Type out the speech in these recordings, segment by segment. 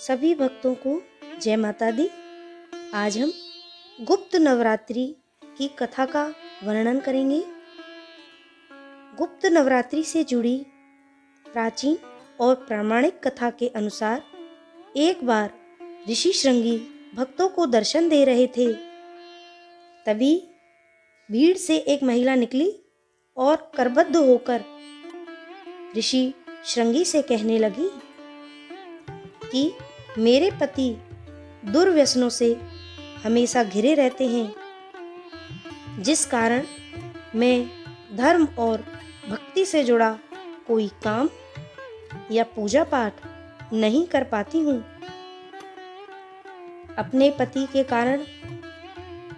सभी भक्तों को जय माता दी। आज हम गुप्त नवरात्रि की कथा का वर्णन करेंगे। गुप्त नवरात्रि से जुड़ी प्राचीन और प्रामाणिक कथा के अनुसार एक बार ऋषि श्रृंगी भक्तों को दर्शन दे रहे थे। तभी भीड़ से एक महिला निकली और करबद्ध होकर ऋषि श्रृंगी से कहने लगी कि मेरे पति दुर्व्यसनों से हमेशा घिरे रहते हैं, जिस कारण मैं धर्म और भक्ति से जुड़ा कोई काम या पूजा पाठ नहीं कर पाती हूँ। अपने पति के कारण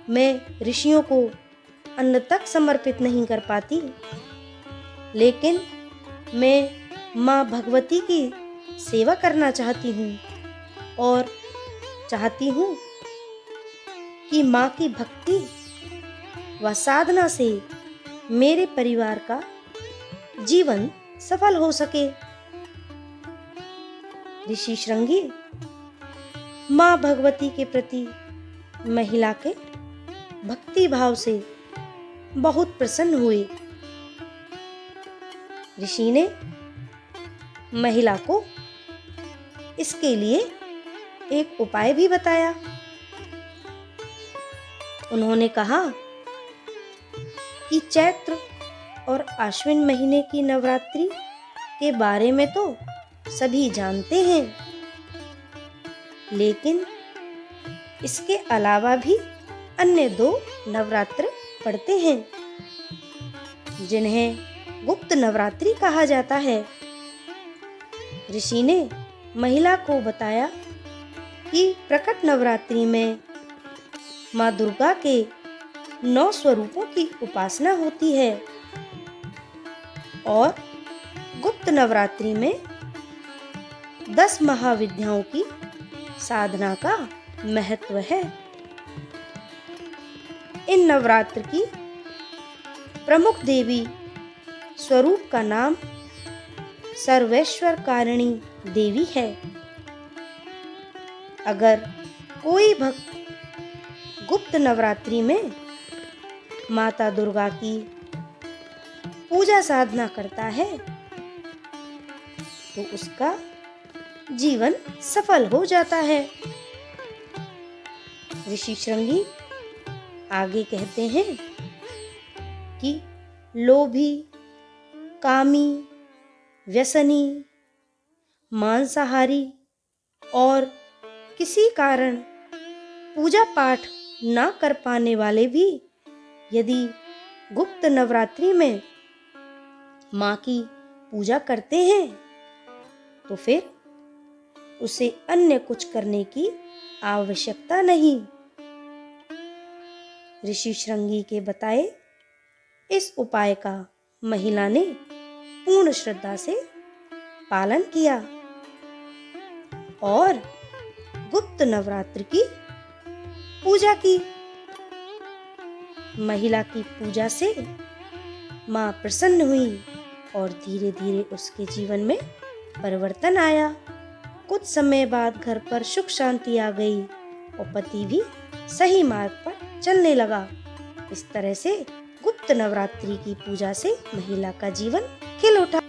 मैं ऋषियों को अन्न तक समर्पित नहीं कर पाती, लेकिन मैं माँ भगवती की सेवा करना चाहती हूँ और चाहती हूँ कि माँ की भक्ति व साधना से मेरे परिवार का जीवन सफल हो सके। ऋषि श्रृंगी माँ भगवती के प्रति महिला के भक्ति भाव से बहुत प्रसन्न हुए। ऋषि ने महिला को इसके लिए एक उपाय भी बताया। उन्होंने कहा कि चैत्र और आश्विन महीने की नवरात्रि के बारे में तो सभी जानते हैं, लेकिन इसके अलावा भी अन्य 2 नवरात्र पड़ते हैं, जिन्हें गुप्त नवरात्रि कहा जाता है। ऋषि ने महिला को बताया कि प्रकट नवरात्रि में माँ दुर्गा के 9 स्वरूपों की उपासना होती है और गुप्त नवरात्रि में 10 महाविद्याओं की साधना का महत्व है। इन नवरात्र की प्रमुख देवी स्वरूप का नाम सर्वेश्वर कारिणी देवी है। अगर कोई भक्त गुप्त नवरात्रि में माता दुर्गा की पूजा साधना करता है तो उसका जीवन सफल हो जाता है। ऋषि श्रृंगी आगे कहते हैं कि लोभी, कामी, व्यसनी, मांसाहारी और किसी कारण पूजा पाठ ना कर पाने वाले भी यदि गुप्त नवरात्रि में माँ की पूजा करते हैं तो फिर उसे अन्य कुछ करने की आवश्यकता नहीं। ऋषि श्रृंगी के बताए इस उपाय का महिला ने पूर्ण श्रद्धा से पालन किया और गुप्त नवरात्र की पूजा की। महिला की पूजा से माँ प्रसन्न हुई और धीरे धीरे उसके जीवन में परिवर्तन आया। कुछ समय बाद घर पर सुख शांति आ गई और पति भी सही मार्ग पर चलने लगा। इस तरह से गुप्त नवरात्रि की पूजा से महिला का जीवन खिल उठा।